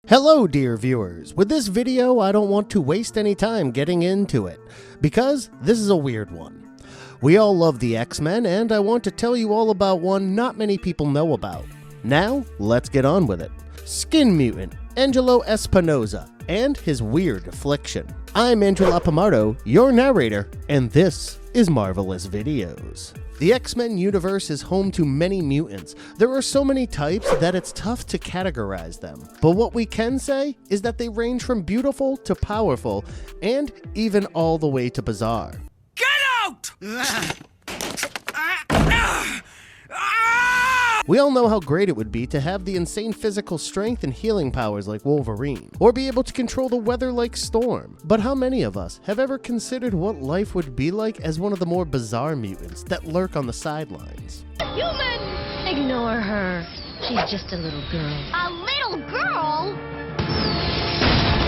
Hello dear viewers, with this video I don't want to waste any time getting into it, because this is a weird one. We all love the X-Men and I want to tell you all about one not many people know about. Now, let's get on with it. Skin Mutant, Angelo Espinosa, and his weird affliction. I'm Angelo Espinosa, your narrator, and this is Marvelous Videos. The X-Men universe is home to many mutants. There are so many types that it's tough to categorize them. But what we can say is that they range from beautiful to powerful, and even all the way to bizarre. Get out! We all know how great it would be to have the insane physical strength and healing powers like Wolverine, or be able to control the weather like Storm. But how many of us have ever considered what life would be like as one of the more bizarre mutants that lurk on the sidelines? Human! Ignore her. She's just a little girl. A little girl?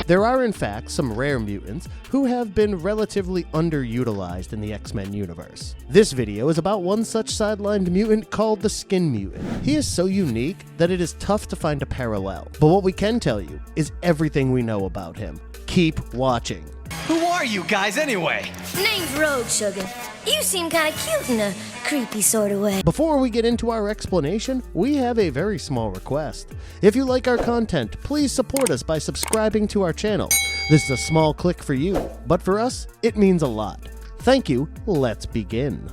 There are in fact some rare mutants who have been relatively underutilized in the X-Men universe. This video is about one such sidelined mutant called the Skin Mutant. He is so unique that it is tough to find a parallel, but what we can tell you is everything we know about him. Keep watching. Who are you guys anyway? Name's Road Sugar. You seem kind of cute in a creepy sort of way. Before we get into our explanation, we have a very small request. If you like our content, please support us by subscribing to our channel. This is a small click for you, but for us, it means a lot. Thank you, let's begin.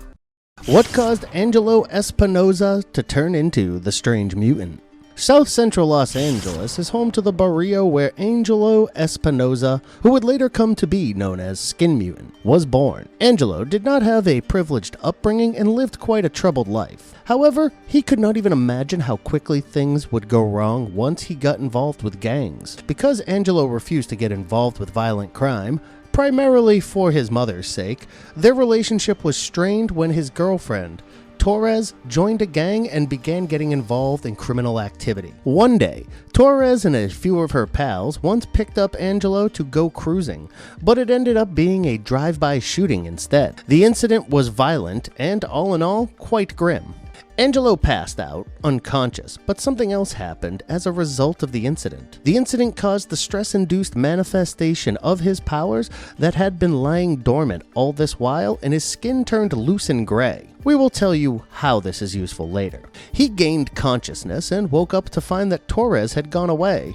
What caused Angelo Espinosa to turn into the strange mutant? South Central Los Angeles is home to the barrio where Angelo Espinosa, who would later come to be known as Skin Mutant, was born. Angelo did not have a privileged upbringing and lived quite a troubled life. However, he could not even imagine how quickly things would go wrong once he got involved with gangs. Because Angelo refused to get involved with violent crime, primarily for his mother's sake, their relationship was strained when his girlfriend, Torres, joined a gang and began getting involved in criminal activity. One day, Torres and a few of her pals once picked up Angelo to go cruising, but it ended up being a drive-by shooting instead. The incident was violent and, all in all, quite grim. Angelo passed out, unconscious, but something else happened as a result of the incident. The incident caused the stress-induced manifestation of his powers that had been lying dormant all this while, and his skin turned loose and gray. We will tell you how this is useful later. He gained consciousness and woke up to find that Torres had gone away.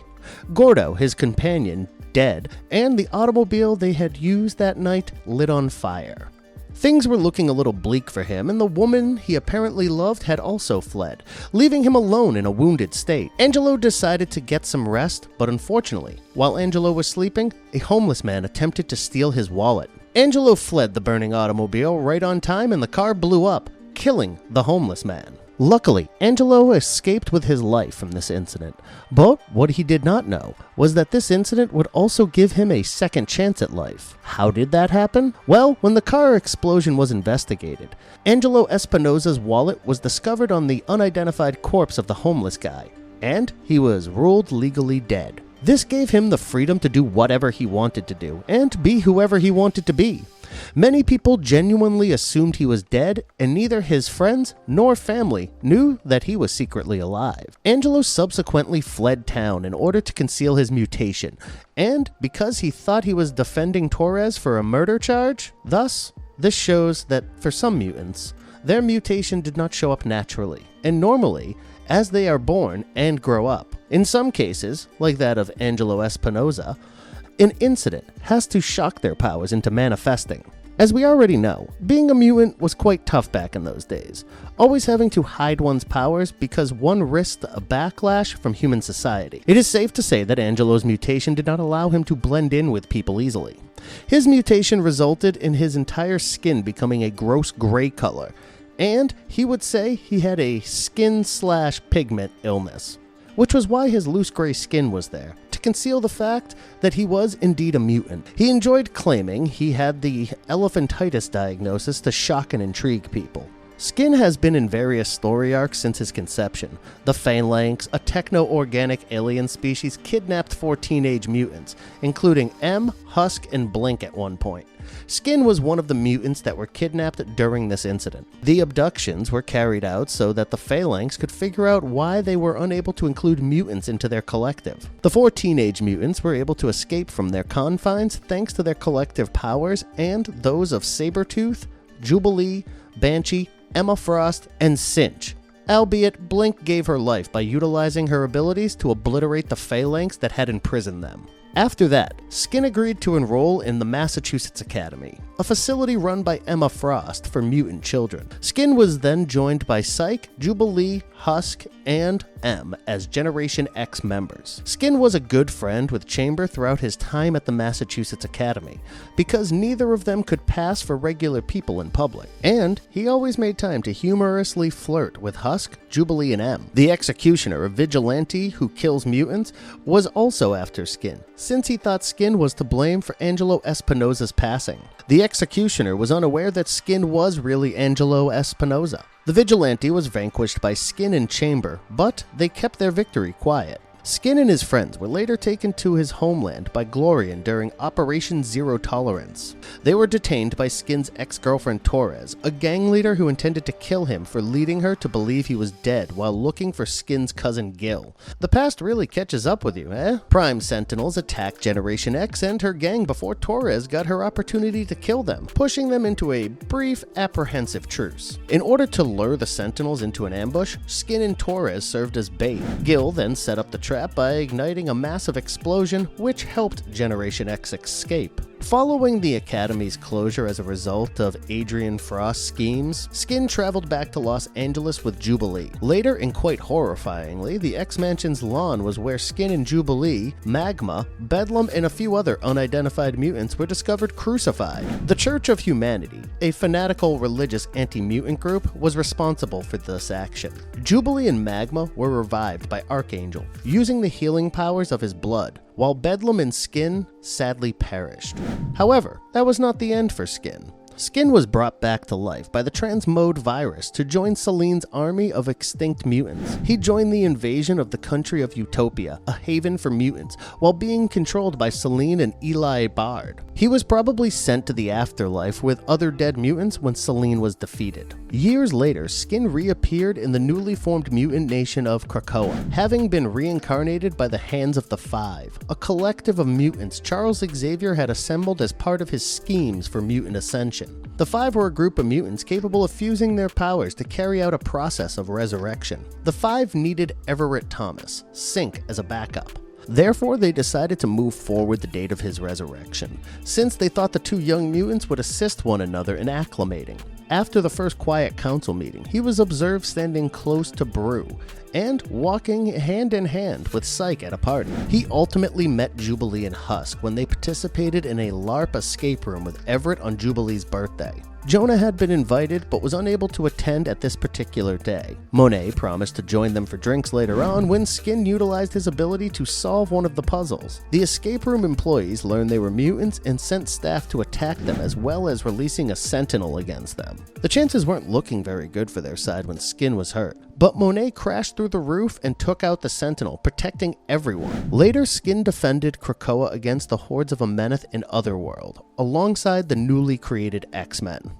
Gordo, his companion, dead, and the automobile they had used that night lit on fire. Things were looking a little bleak for him, and the woman he apparently loved had also fled, leaving him alone in a wounded state. Angelo decided to get some rest, but unfortunately, while Angelo was sleeping, a homeless man attempted to steal his wallet. Angelo fled the burning automobile right on time, and the car blew up, killing the homeless man. Luckily, Angelo escaped with his life from this incident, but what he did not know was that this incident would also give him a second chance at life. How did that happen? Well, when the car explosion was investigated, Angelo Espinosa's wallet was discovered on the unidentified corpse of the homeless guy, and he was ruled legally dead. This gave him the freedom to do whatever he wanted to do, and be whoever he wanted to be. Many people genuinely assumed he was dead, and neither his friends nor family knew that he was secretly alive. Angelo subsequently fled town in order to conceal his mutation, and because he thought he was defending Torres for a murder charge, thus, this shows that for some mutants, their mutation did not show up naturally, and normally, as they are born and grow up. In some cases, like that of Angelo Espinosa, an incident has to shock their powers into manifesting. As we already know, being a mutant was quite tough back in those days, always having to hide one's powers because one risked a backlash from human society. It is safe to say that Angelo's mutation did not allow him to blend in with people easily. His mutation resulted in his entire skin becoming a gross gray color, and he would say he had a skin/pigment illness, which was why his loose gray skin was there, to conceal the fact that he was indeed a mutant. He enjoyed claiming he had the elephantitis diagnosis to shock and intrigue people. Skin has been in various story arcs since his conception. The Phalanx, a techno-organic alien species, kidnapped 4 teenage mutants, including M, Husk, and Blink at one point. Skin was one of the mutants that were kidnapped during this incident. The abductions were carried out so that the Phalanx could figure out why they were unable to include mutants into their collective. The 4 teenage mutants were able to escape from their confines thanks to their collective powers and those of Sabretooth, Jubilee, Banshee, Emma Frost, and Cinch. Albeit, Blink gave her life by utilizing her abilities to obliterate the Phalanx that had imprisoned them. After that, Skin agreed to enroll in the Massachusetts Academy, a facility run by Emma Frost for mutant children. Skin was then joined by Psyche, Jubilee, Husk, and M as Generation X members. Skin was a good friend with Chamber throughout his time at the Massachusetts Academy, because neither of them could pass for regular people in public, and he always made time to humorously flirt with Husk, Jubilee, and M. The Executioner, a vigilante who kills mutants, was also after Skin, since he thought Skin was to blame for Angelo Espinosa's passing. The Executioner was unaware that Skin was really Angelo Espinosa. The vigilante was vanquished by Skin and Chamber, but they kept their victory quiet. Skin and his friends were later taken to his homeland by Glorian during Operation Zero Tolerance. They were detained by Skin's ex-girlfriend Torres, a gang leader who intended to kill him for leading her to believe he was dead while looking for Skin's cousin Gil. The past really catches up with you, eh? Prime Sentinels attacked Generation X and her gang before Torres got her opportunity to kill them, pushing them into a brief, apprehensive truce. In order to lure the Sentinels into an ambush, Skin and Torres served as bait. Gil then set up the trap by igniting a massive explosion, which helped Generation X escape. Following the Academy's closure as a result of Adrian Frost's schemes, Skin traveled back to Los Angeles with Jubilee. Later, and quite horrifyingly, the X-Mansion's lawn was where Skin and Jubilee, Magma, Bedlam, and a few other unidentified mutants were discovered crucified. The Church of Humanity, a fanatical religious anti-mutant group, was responsible for this action. Jubilee and Magma were revived by Archangel, using the healing powers of his blood, while Bedlam and Skin sadly perished. However, that was not the end for Skin. Skin was brought back to life by the transmode virus to join Selene's army of extinct mutants. He joined the invasion of the country of Utopia, a haven for mutants, while being controlled by Selene and Eli Bard. He was probably sent to the afterlife with other dead mutants when Selene was defeated. Years later, Skin reappeared in the newly formed mutant nation of Krakoa, having been reincarnated by the Hands of the Five, a collective of mutants Charles Xavier had assembled as part of his schemes for mutant ascension. The Five were a group of mutants capable of fusing their powers to carry out a process of resurrection. The Five needed Everett Thomas, Sync, as a backup. Therefore, they decided to move forward the date of his resurrection, since they thought the 2 young mutants would assist one another in acclimating. After the first quiet council meeting, he was observed standing close to Brew and walking hand in hand with Psyche at a party. He ultimately met Jubilee and Husk when they participated in a LARP escape room with Everett on Jubilee's birthday. Jonah had been invited but was unable to attend at this particular day. Monet promised to join them for drinks later on when Skin utilized his ability to solve one of the puzzles. The escape room employees learned they were mutants and sent staff to attack them, as well as releasing a sentinel against them. The chances weren't looking very good for their side when Skin was hurt, but Monet crashed through the roof and took out the sentinel, protecting everyone. Later, Skin defended Krakoa against the hordes of Ameneth in Otherworld, alongside the newly created X-Men.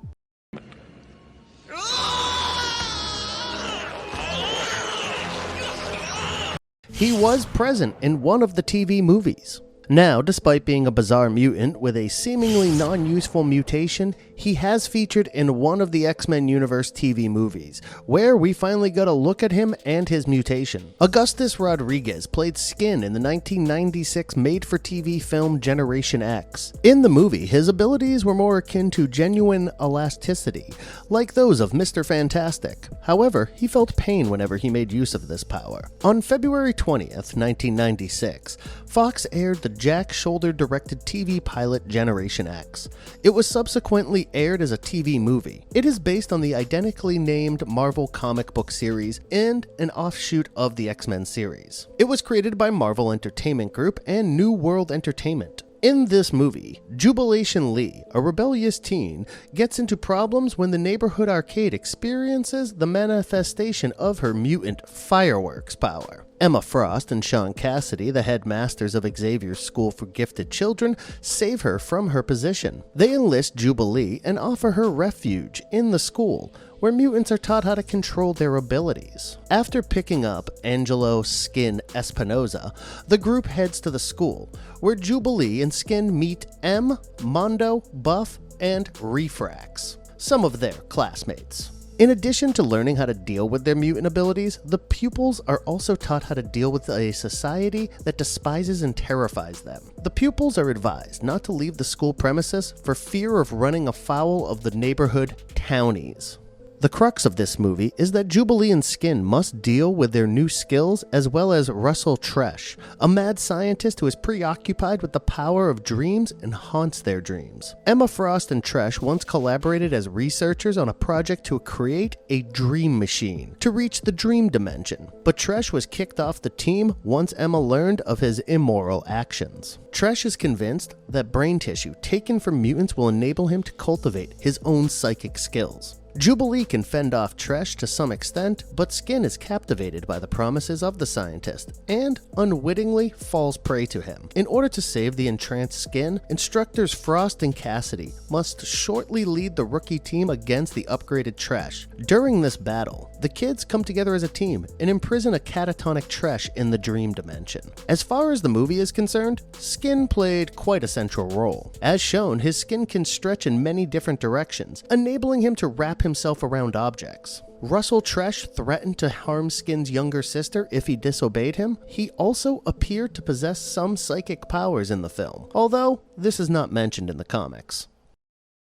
He was present in one of the TV movies. Now, despite being a bizarre mutant with a seemingly non-useful mutation, he has featured in one of the X-Men Universe TV movies, where we finally got a look at him and his mutation. Augustus Rodriguez played Skin in the 1996 made-for-TV film Generation X. In the movie, his abilities were more akin to genuine elasticity, like those of Mr. Fantastic. However, he felt pain whenever he made use of this power. On February 20th, 1996, Fox aired the Jack Shoulder-directed TV pilot Generation X. It was subsequently aired as a TV movie. It is based on the identically named Marvel comic book series and an offshoot of the X-Men series. It was created by Marvel Entertainment Group and New World Entertainment. In this movie, Jubilation Lee, a rebellious teen, gets into problems when the neighborhood arcade experiences the manifestation of her mutant fireworks power. Emma Frost and Sean Cassidy, the headmasters of Xavier's School for Gifted Children, save her from her position. They enlist Jubilee and offer her refuge in the school, where mutants are taught how to control their abilities. After picking up Angelo Espinosa, the group heads to the school, where Jubilee and Skin meet M, Mondo, Buff, and Refrax, some of their classmates. In addition to learning how to deal with their mutant abilities, the pupils are also taught how to deal with a society that despises and terrifies them. The pupils are advised not to leave the school premises for fear of running afoul of the neighborhood townies. The crux of this movie is that Jubilee and Skin must deal with their new skills, as well as Russell Tresh, a mad scientist who is preoccupied with the power of dreams and haunts their dreams. Emma Frost and Tresh once collaborated as researchers on a project to create a dream machine to reach the dream dimension, but Tresh was kicked off the team once Emma learned of his immoral actions. Tresh is convinced that brain tissue taken from mutants will enable him to cultivate his own psychic skills. Jubilee can fend off Tresh to some extent, but Skin is captivated by the promises of the scientist and unwittingly falls prey to him. In order to save the entranced Skin, instructors Frost and Cassidy must shortly lead the rookie team against the upgraded Tresh. During this battle, the kids come together as a team and imprison a catatonic Tresh in the dream dimension. As far as the movie is concerned, Skin played quite a central role. As shown, his skin can stretch in many different directions, enabling him to wrap himself around objects. Russell Tresh threatened to harm Skin's younger sister if he disobeyed him. He also appeared to possess some psychic powers in the film, although this is not mentioned in the comics.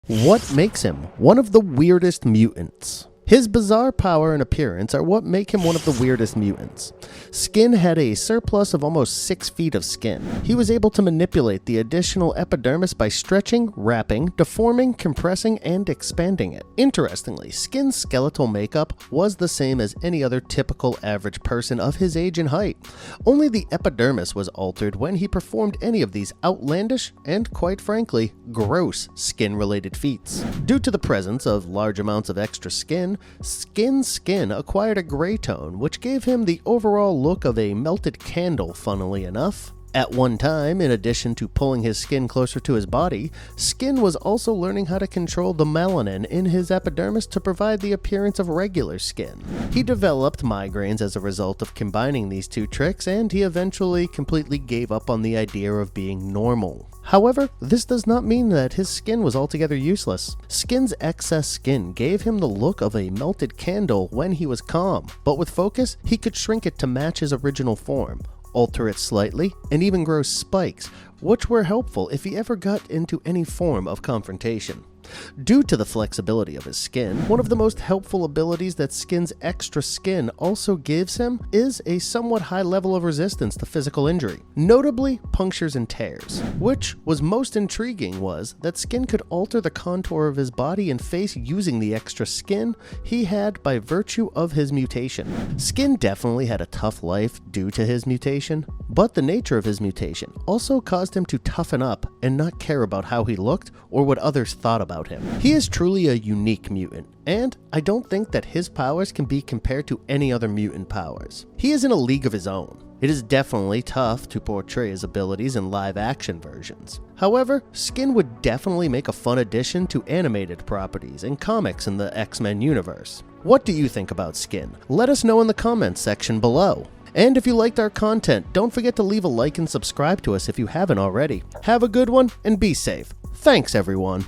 What makes him one of the weirdest mutants? His bizarre power and appearance are what make him one of the weirdest mutants. Skin had a surplus of almost 6 feet of skin. He was able to manipulate the additional epidermis by stretching, wrapping, deforming, compressing, and expanding it. Interestingly, Skin's skeletal makeup was the same as any other typical average person of his age and height. Only the epidermis was altered when he performed any of these outlandish and, quite frankly, gross skin-related feats. Due to the presence of large amounts of extra skin, Skin's skin acquired a gray tone, which gave him the overall look of a melted candle, funnily enough. At one time, in addition to pulling his skin closer to his body, Skin was also learning how to control the melanin in his epidermis to provide the appearance of regular skin. He developed migraines as a result of combining these two tricks, and he eventually completely gave up on the idea of being normal. However, this does not mean that his skin was altogether useless. Skin's excess skin gave him the look of a melted candle when he was calm, but with focus, he could shrink it to match his original form, alter it slightly, and even grow spikes, which were helpful if he ever got into any form of confrontation. Due to the flexibility of his skin, one of the most helpful abilities that Skin's extra skin also gives him is a somewhat high level of resistance to physical injury, notably punctures and tears. Which was most intriguing was that Skin could alter the contour of his body and face using the extra skin he had by virtue of his mutation. Skin definitely had a tough life due to his mutation, but the nature of his mutation also caused him to toughen up and not care about how he looked or what others thought about him. He is truly a unique mutant, and I don't think that his powers can be compared to any other mutant powers. He is in a league of his own. It is definitely tough to portray his abilities in live-action versions. However, Skin would definitely make a fun addition to animated properties and comics in the X-Men universe. What do you think about Skin? Let us know in the comments section below. And if you liked our content, don't forget to leave a like and subscribe to us if you haven't already. Have a good one and be safe. Thanks, everyone.